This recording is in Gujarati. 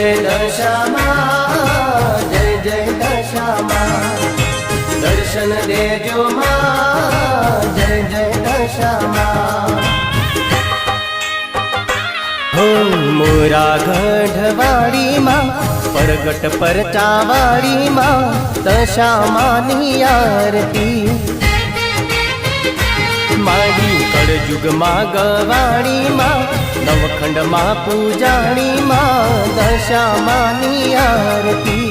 દશામાં જય જય દશામાં દર્શન દેજો માં જય જય દશામાં હો મોરા ગઢવાડીમાં પરગટ પરચાવાડીમાં દશામાની આરતી મારી કળયુગમાં ગવાડીમાં નવખંડમાં પૂજાણીમાં દશામાની આરતી